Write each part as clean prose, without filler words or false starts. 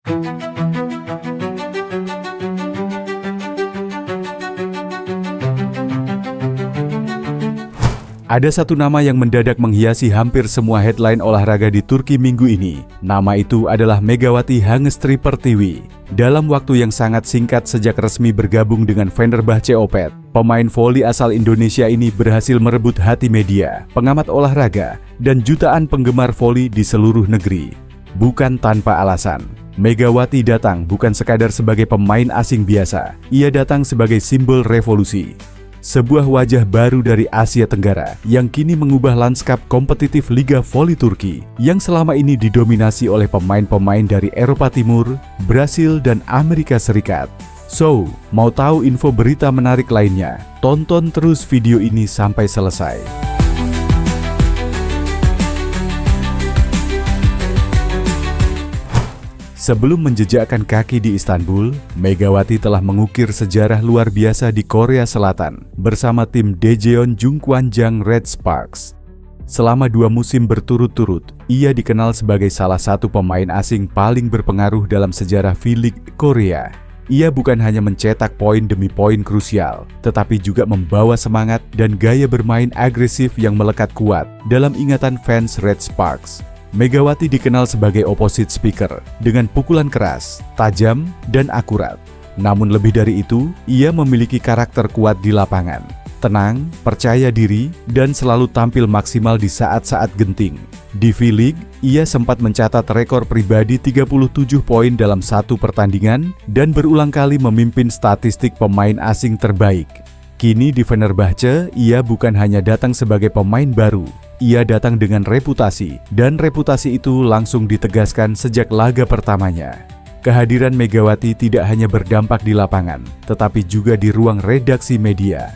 Ada satu nama yang mendadak menghiasi hampir semua headline olahraga di Turki minggu ini. Nama itu adalah Megawati Hangestri Pertiwi. Dalam waktu yang sangat singkat sejak resmi bergabung dengan Fenerbahce Opet, pemain voli asal Indonesia ini berhasil merebut hati media, pengamat olahraga, dan jutaan penggemar voli di seluruh negeri. Bukan tanpa alasan, Megawati datang bukan sekadar sebagai pemain asing biasa, ia datang sebagai simbol revolusi. Sebuah wajah baru dari Asia Tenggara yang kini mengubah lanskap kompetitif Liga Voli Turki yang selama ini didominasi oleh pemain-pemain dari Eropa Timur, Brasil, dan Amerika Serikat. So, mau tahu info berita menarik lainnya? Tonton terus video ini sampai selesai. Sebelum menjejakkan kaki di Istanbul, Megawati telah mengukir sejarah luar biasa di Korea Selatan bersama tim Daejeon Jungkwanjang Red Sparks. Selama 2 musim berturut-turut, ia dikenal sebagai salah satu pemain asing paling berpengaruh dalam sejarah V-League Korea. Ia bukan hanya mencetak poin demi poin krusial, tetapi juga membawa semangat dan gaya bermain agresif yang melekat kuat dalam ingatan fans Red Sparks. Megawati dikenal sebagai opposite speaker dengan pukulan keras, tajam, dan akurat. Namun lebih dari itu, ia memiliki karakter kuat di lapangan. Tenang, percaya diri, dan selalu tampil maksimal di saat-saat genting. Di V-League, ia sempat mencatat rekor pribadi 37 poin dalam satu pertandingan dan berulang kali memimpin statistik pemain asing terbaik. Kini di Fenerbahce, ia bukan hanya datang sebagai pemain baru, ia datang dengan reputasi, dan reputasi itu langsung ditegaskan sejak laga pertamanya. Kehadiran Megawati tidak hanya berdampak di lapangan, tetapi juga di ruang redaksi media.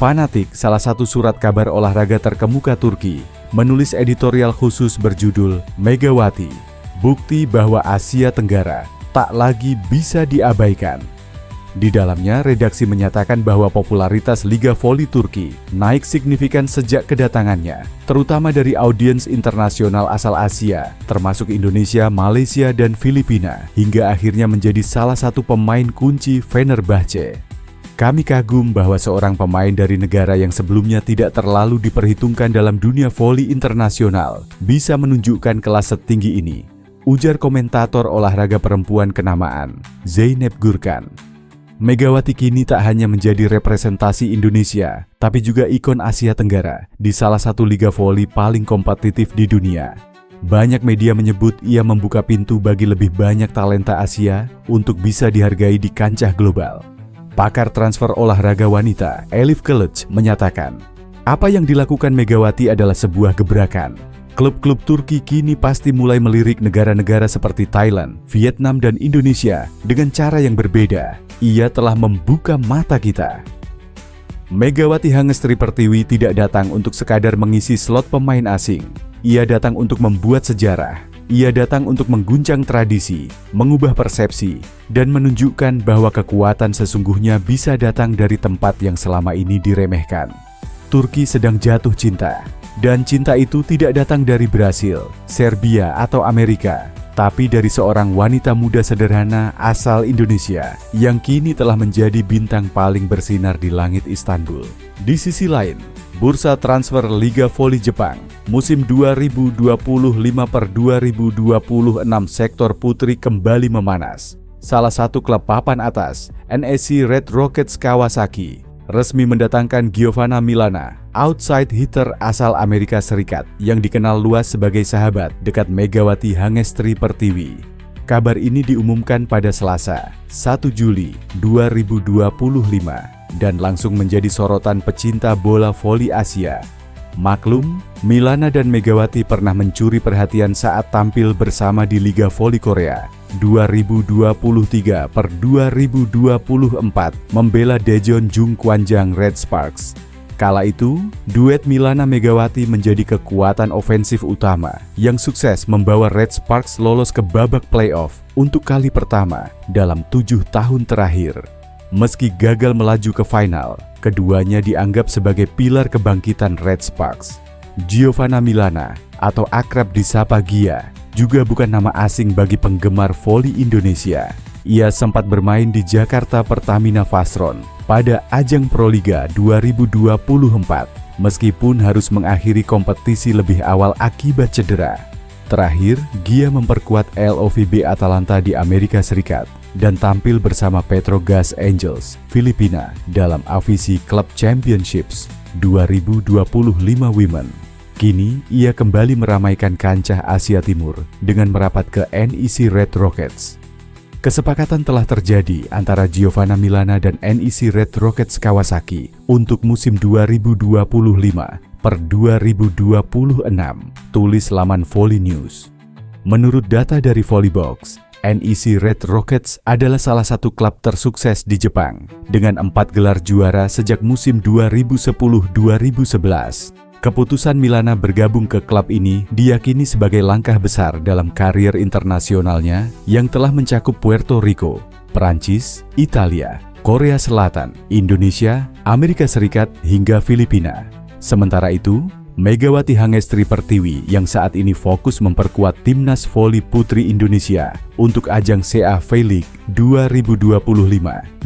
Fanatik, salah satu surat kabar olahraga terkemuka Turki, menulis editorial khusus berjudul Megawati, bukti bahwa Asia Tenggara tak lagi bisa diabaikan. Di dalamnya, redaksi menyatakan bahwa popularitas Liga Voli Turki naik signifikan sejak kedatangannya, terutama dari audiens internasional asal Asia, termasuk Indonesia, Malaysia, dan Filipina, hingga akhirnya menjadi salah satu pemain kunci Fenerbahce. Kami kagum bahwa seorang pemain dari negara yang sebelumnya tidak terlalu diperhitungkan dalam dunia voli internasional bisa menunjukkan kelas setinggi ini, ujar komentator olahraga perempuan kenamaan, Zeynep Gurkan. Megawati kini tak hanya menjadi representasi Indonesia, tapi juga ikon Asia Tenggara di salah satu liga voli paling kompetitif di dunia. Banyak media menyebut ia membuka pintu bagi lebih banyak talenta Asia untuk bisa dihargai di kancah global. Pakar transfer olahraga wanita, Elif Kılıç, menyatakan, apa yang dilakukan Megawati adalah sebuah gebrakan. Klub-klub Turki kini pasti mulai melirik negara-negara seperti Thailand, Vietnam, dan Indonesia dengan cara yang berbeda. Ia telah membuka mata kita. Megawati Hangestri Pertiwi tidak datang untuk sekadar mengisi slot pemain asing. Ia datang untuk membuat sejarah. Ia datang untuk mengguncang tradisi, mengubah persepsi, dan menunjukkan bahwa kekuatan sesungguhnya bisa datang dari tempat yang selama ini diremehkan. Turki sedang jatuh cinta, dan cinta itu tidak datang dari Brasil, Serbia, atau Amerika, tapi dari seorang wanita muda sederhana asal Indonesia yang kini telah menjadi bintang paling bersinar di langit Istanbul. Di sisi lain, bursa transfer Liga Voli Jepang musim 2025/2026 sektor putri kembali memanas. Salah satu klub papan atas, NEC Red Rockets Kawasaki, resmi mendatangkan Giovanna Milana, outside hitter asal Amerika Serikat yang dikenal luas sebagai sahabat dekat Megawati Hangestri Pertiwi. Kabar ini diumumkan pada Selasa, 1 Juli 2025 dan langsung menjadi sorotan pecinta bola voli Asia. Maklum, Milana dan Megawati pernah mencuri perhatian saat tampil bersama di Liga Voli Korea 2023/2024 membela Daejeon Jungkwanjang Red Sparks. Kala itu, duet Milana Megawati menjadi kekuatan ofensif utama yang sukses membawa Red Sparks lolos ke babak playoff untuk kali pertama dalam 7 tahun terakhir. Meski gagal melaju ke final, keduanya dianggap sebagai pilar kebangkitan Red Sparks. Giovanna Milana, atau akrab disapa Gia, juga bukan nama asing bagi penggemar voli Indonesia. Ia sempat bermain di Jakarta Pertamina Vastron pada ajang Proliga 2024, meskipun harus mengakhiri kompetisi lebih awal akibat cedera. Terakhir, Gia memperkuat LOVB Atalanta di Amerika Serikat dan tampil bersama Petrogas Angels, Filipina dalam AVC Club Championships 2025 Women. Kini, ia kembali meramaikan kancah Asia Timur dengan merapat ke NEC Red Rockets. Kesepakatan telah terjadi antara Giovanna Milana dan NEC Red Rockets Kawasaki untuk musim 2025/2026, tulis laman Volley News. Menurut data dari Volleybox, NEC Red Rockets adalah salah satu klub tersukses di Jepang dengan 4 gelar juara sejak musim 2010-2011. Keputusan Milana bergabung ke klub ini diyakini sebagai langkah besar dalam karier internasionalnya yang telah mencakup Puerto Rico, Perancis, Italia, Korea Selatan, Indonesia, Amerika Serikat, hingga Filipina. Sementara itu, Megawati Hangestri Pertiwi yang saat ini fokus memperkuat timnas voli putri Indonesia untuk ajang CAV League 2025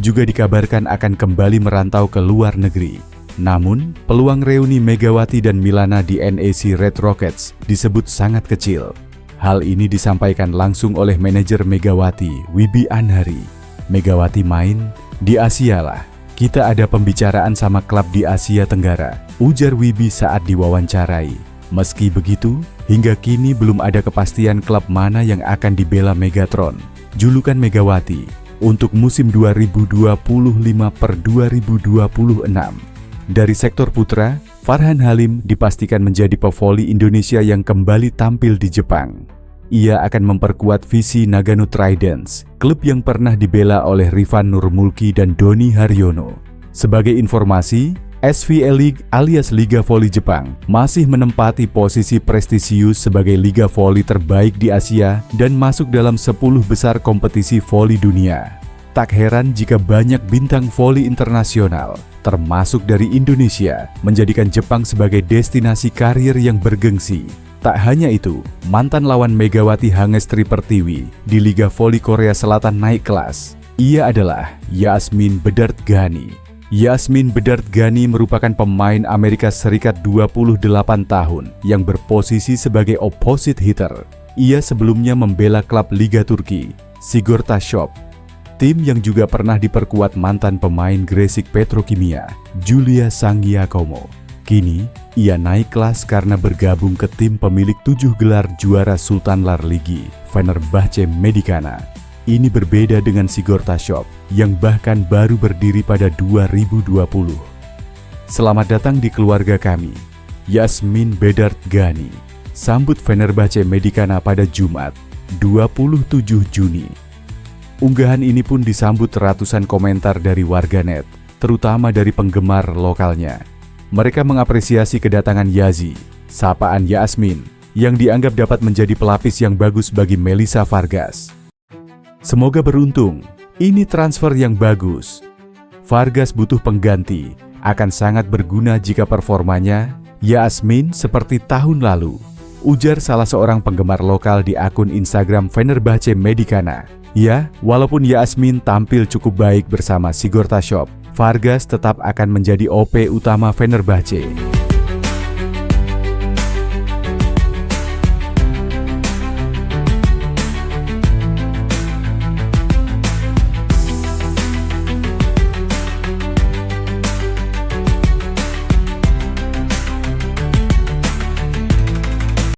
juga dikabarkan akan kembali merantau ke luar negeri. Namun, peluang reuni Megawati dan Milana di NEC Red Rockets disebut sangat kecil. Hal ini disampaikan langsung oleh manajer Megawati, Wibi Anhari. Megawati main di Asia lah. Kita ada pembicaraan sama klub di Asia Tenggara, ujar Wibi saat diwawancarai. Meski begitu, hingga kini belum ada kepastian klub mana yang akan dibela Megatron, julukan Megawati, untuk musim 2025/2026. Dari sektor putra, Farhan Halim dipastikan menjadi pevoli Indonesia yang kembali tampil di Jepang. Ia akan memperkuat visi Nagano Tridents, klub yang pernah dibela oleh Rifan Nurmulki dan Doni Haryono. Sebagai informasi, SVL League alias Liga Voli Jepang masih menempati posisi prestisius sebagai liga voli terbaik di Asia dan masuk dalam 10 besar kompetisi voli dunia. Tak heran jika banyak bintang voli internasional, termasuk dari Indonesia, menjadikan Jepang sebagai destinasi karir yang bergengsi. Tak hanya itu, mantan lawan Megawati Hangestri Pertiwi di Liga Voli Korea Selatan naik kelas. Ia adalah Yasmin Bedard Ghani. Yasmin Bedard Ghani merupakan pemain Amerika Serikat 28 tahun yang berposisi sebagai opposite hitter. Ia sebelumnya membela klub Liga Turki, Sigortaşop, tim yang juga pernah diperkuat mantan pemain Gresik Petrokimia, Julia Sanggiakomo. Kini, ia naik kelas karena bergabung ke tim pemilik 7 gelar juara Sultan Larligi, Fenerbahce Medicana. Ini berbeda dengan Sigortaşop yang bahkan baru berdiri pada 2020. Selamat datang di keluarga kami, Yasmin Bedard Ghani. Sambut Fenerbahce Medicana pada Jumat, 27 Juni. Unggahan ini pun disambut ratusan komentar dari warganet, terutama dari penggemar lokalnya. Mereka mengapresiasi kedatangan Yazi, sapaan Yasmin, yang dianggap dapat menjadi pelapis yang bagus bagi Melissa Vargas. Semoga beruntung, ini transfer yang bagus. Vargas butuh pengganti, akan sangat berguna jika performanya Yasmin seperti tahun lalu, ujar salah seorang penggemar lokal di akun Instagram Fenerbahce Medicana. Ya, walaupun Yasmin tampil cukup baik bersama Sigortaşop, Vargas tetap akan menjadi OP utama Fenerbahce.